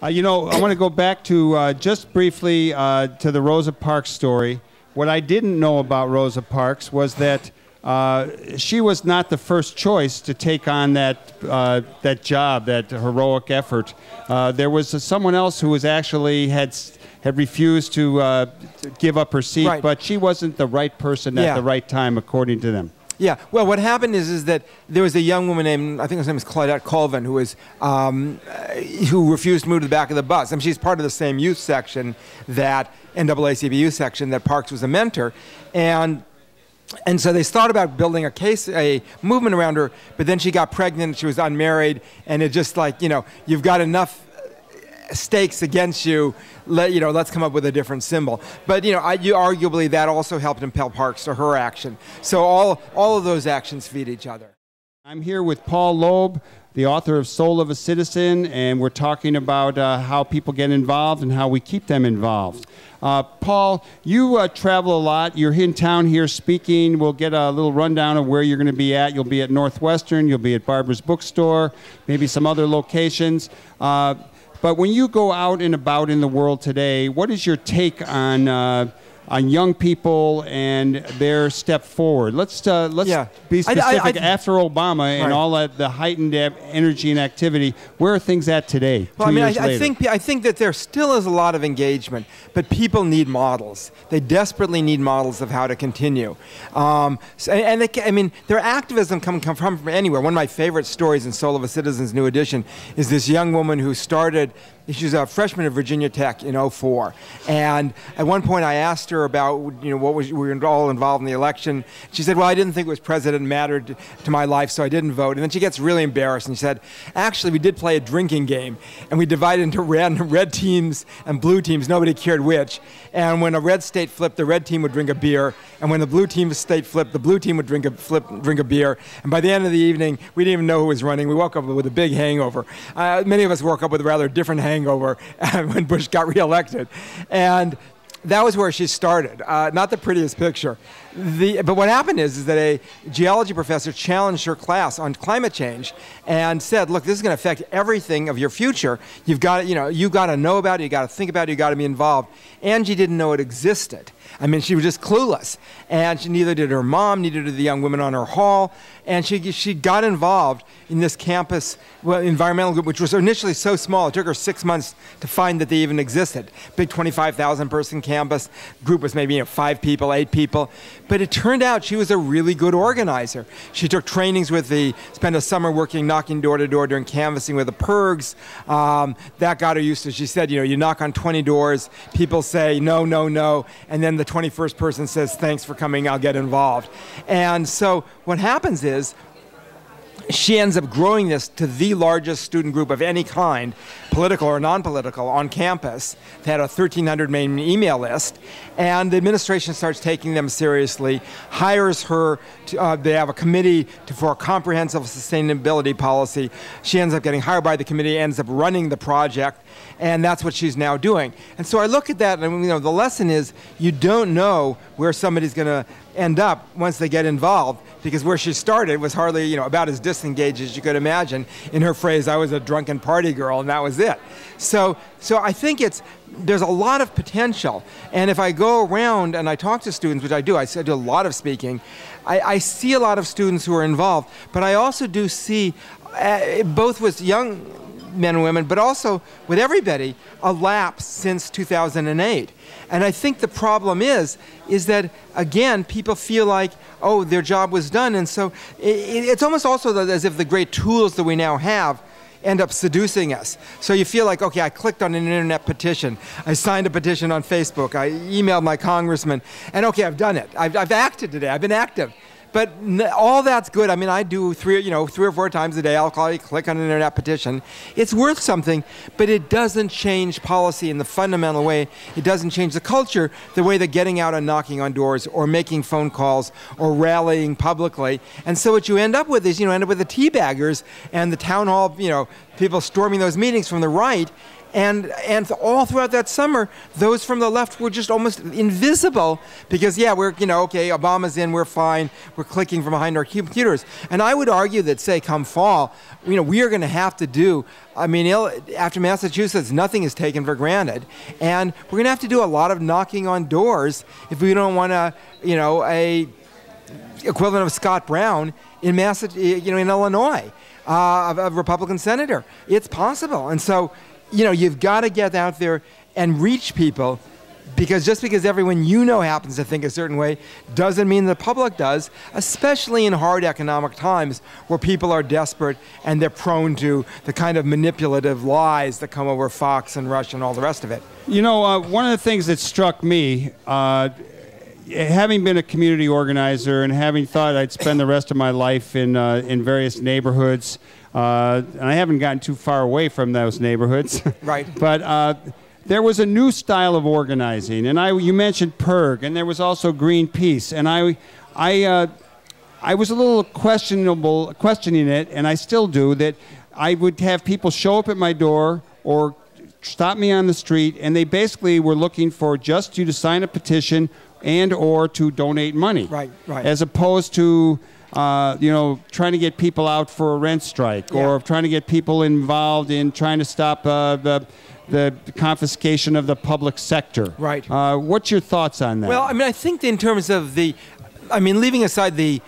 You know, I want to go back to just briefly to the Rosa Parks story. What I didn't know about Rosa Parks was that she was not the first choice to take on that job, that heroic effort. There was someone else who was actually had refused to give up her seat, right. But she wasn't the right person at the right time, according to them. Yeah, well, what happened is that there was a young woman named, I think her name is Claudette Colvin, who refused to move to the back of the bus. I mean, she's part of the same youth section, that NAACP youth section, that Parks was a mentor. And so they thought about building a movement around her, but then she got pregnant, she was unmarried, and it just like, you know, you've got enough stakes against you, let's come up with a different symbol. But arguably that also helped impel Parks to her action. So all of those actions feed each other. I'm here with Paul Loeb, the author of Soul of a Citizen, and we're talking about how people get involved and how we keep them involved. Paul, you travel a lot. You're in town here speaking. We'll get a little rundown of where you're going to be at. You'll be at Northwestern. You'll be at Barbara's Bookstore, maybe some other locations. But when you go out and about in the world today, what is your take on young people and their step forward? Let's be specific. After Obama and all the heightened energy and activity, where are things at today? Well, I think that there still is a lot of engagement, but people need models. They desperately need models of how to continue. Their activism come from anywhere. One of my favorite stories in Soul of a Citizen's new edition is this young woman who started. She's a freshman at Virginia Tech in 2004, and at one point I asked her about we were all involved in the election. She said, "Well, I didn't think it was president mattered to my life, so I didn't vote." And then she gets really embarrassed and she said, "Actually, we did play a drinking game, and we divided into red teams and blue teams. Nobody cared which. And when a red state flipped, the red team would drink a beer, and when the blue team state flipped, the blue team would drink a beer. And by the end of the evening, we didn't even know who was running. We woke up with a big hangover. Many of us woke up with a rather different hangover when Bush got reelected." And that was where she started. Not the prettiest picture. But what happened is that a geology professor challenged her class on climate change and said, "Look, this is going to affect everything of your future. You've got to know about it. You got to think about it. You got to be involved." Angie didn't know it existed. I mean, she was just clueless, and neither did her mom, neither did the young women on her hall. And she got involved in this campus environmental group, which was initially so small. It took her 6 months to find that they even existed. Big 25,000 person campus. Group was maybe 5 people, 8 people. But it turned out she was a really good organizer. She took trainings spent a summer working, knocking door to door, doing canvassing with the PIRGs. That got her used to, she said, you knock on 20 doors, people say no, no, no, and then the 21st person says, "Thanks for coming, I'll get involved." And so what happens is, she ends up growing this to the largest student group of any kind, political or non-political, on campus. They had a 1,300 main email list, and the administration starts taking them seriously, hires her. They have a committee for a comprehensive sustainability policy. She ends up getting hired by the committee, ends up running the project, and that's what she's now doing. And so I look at that, and the lesson is you don't know where somebody's going to end up once they get involved, because where she started was hardly, about as disengaged as you could imagine. In her phrase, "I was a drunken party girl," and that was it. So I think there's a lot of potential. And if I go around and I talk to students, which I do a lot of speaking, I see a lot of students who are involved, but I also do see, both with young men and women, but also with everybody, a lapse since 2008. And I think the problem is that, again, people feel like, oh, their job was done. And so it's almost also as if the great tools that we now have end up seducing us. So you feel like, okay, I clicked on an internet petition. I signed a petition on Facebook. I emailed my congressman. And okay, I've done it. I've acted today. I've been active. But all that's good. I mean, I do 3 or 4 times a day. I'll click on an internet petition. It's worth something, but it doesn't change policy in the fundamental way. It doesn't change the culture the way that getting out and knocking on doors or making phone calls or rallying publicly. And so what you end up with is, end up with the teabaggers and the town hall, people storming those meetings from the right. And all throughout that summer, those from the left were just almost invisible because, we're, okay, Obama's in, we're fine. we're clicking from behind our computers. And I would argue that, say, come fall, we are going to have to do, after Massachusetts, nothing is taken for granted. And we're going to have to do a lot of knocking on doors if we don't want a equivalent of Scott Brown in in Illinois, a Republican senator. It's possible. And so, you've got to get out there and reach people, because just because everyone happens to think a certain way doesn't mean the public does, especially in hard economic times where people are desperate and they're prone to the kind of manipulative lies that come over Fox and Rush and all the rest of it. One of the things that struck me, having been a community organizer and having thought I'd spend the rest of my life in various neighborhoods, and I haven't gotten too far away from those neighborhoods. Right. But there was a new style of organizing, and you mentioned PERG, and there was also Greenpeace, and I was a little questioning it, and I still do, that I would have people show up at my door or stop me on the street, and they basically were looking for just you to sign a petition and or to donate money. Right. As opposed to trying to get people out for a rent strike, or trying to get people involved in trying to stop the confiscation of the public sector. Right. What's your thoughts on that? Well, I think in terms of leaving aside the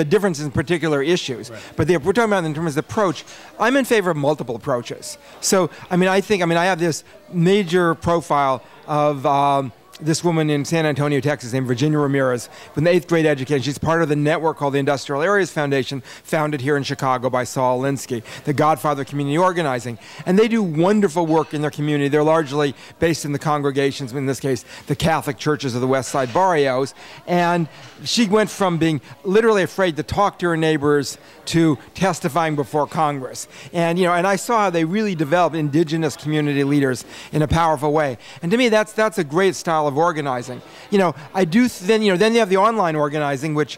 differences in particular issues, right, but we're talking about in terms of the approach, I'm in favor of multiple approaches. So, I have this major profile of this woman in San Antonio, Texas, named Virginia Ramirez, with an 8th grade education. She's part of the network called the Industrial Areas Foundation, founded here in Chicago by Saul Alinsky, the godfather of community organizing. And they do wonderful work in their community. They're largely based in the congregations, in this case, the Catholic churches of the West Side barrios. And she went from being literally afraid to talk to her neighbors to testifying before Congress. And, and I saw how they really developed indigenous community leaders in a powerful way. And to me, that's a great style of organizing. Then you have the online organizing, which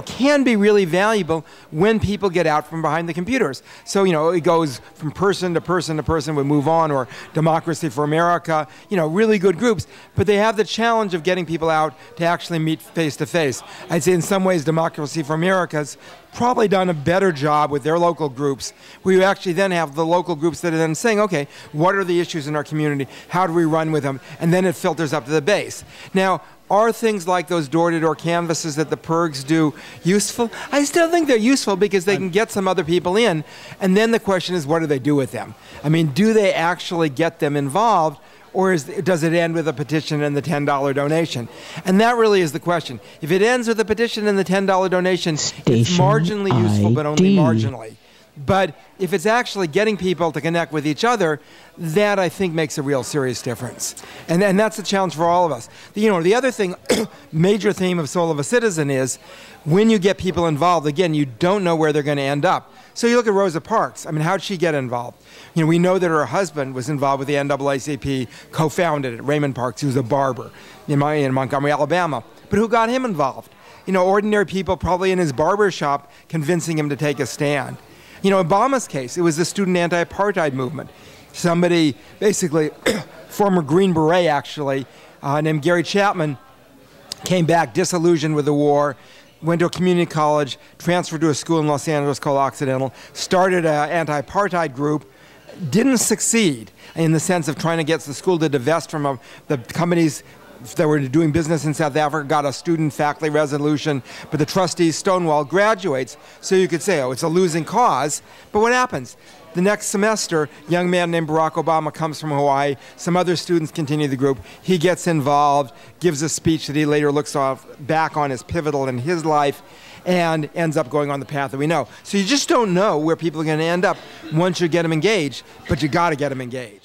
can be really valuable when people get out from behind the computers. So, it goes from person to person to person with Move On or Democracy for America, really good groups, but they have the challenge of getting people out to actually meet face to face. I'd say in some ways Democracy for America's probably done a better job with their local groups, where you actually then have the local groups that are then saying, okay, what are the issues in our community? How do we run with them? And then it filters up to the base. Now, are things like those door-to-door canvases that the PERGs do useful? I still think they're useful because they can get some other people in. And then the question is, what do they do with them? Do they actually get them involved? Or does it end with a petition and the $10 donation? And that really is the question. If it ends with a petition and the $10 donation, it's marginally useful, but only marginally. But if it's actually getting people to connect with each other, that I think makes a real serious difference. And that's a challenge for all of us. The other thing, major theme of Soul of a Citizen is when you get people involved, again, you don't know where they're going to end up. So you look at Rosa Parks. How'd she get involved? We know that her husband was involved with the NAACP, co-founded it, Raymond Parks, who was a barber in Montgomery, Alabama. But who got him involved? Ordinary people probably in his barber shop convincing him to take a stand. Obama's case, it was the student anti-apartheid movement. Somebody, basically, former Green Beret actually, named Gary Chapman, came back disillusioned with the war, went to a community college, transferred to a school in Los Angeles called Occidental, started an anti-apartheid group, didn't succeed in the sense of trying to get the school to divest from the companies that were doing business in South Africa, got a student faculty resolution, but the trustees stonewalled graduates. So you could say, oh, it's a losing cause. But what happens? The next semester, a young man named Barack Obama comes from Hawaii. Some other students continue the group. He gets involved, gives a speech that he later looks back on as pivotal in his life, and ends up going on the path that we know. So you just don't know where people are going to end up once you get them engaged, but you got to get them engaged.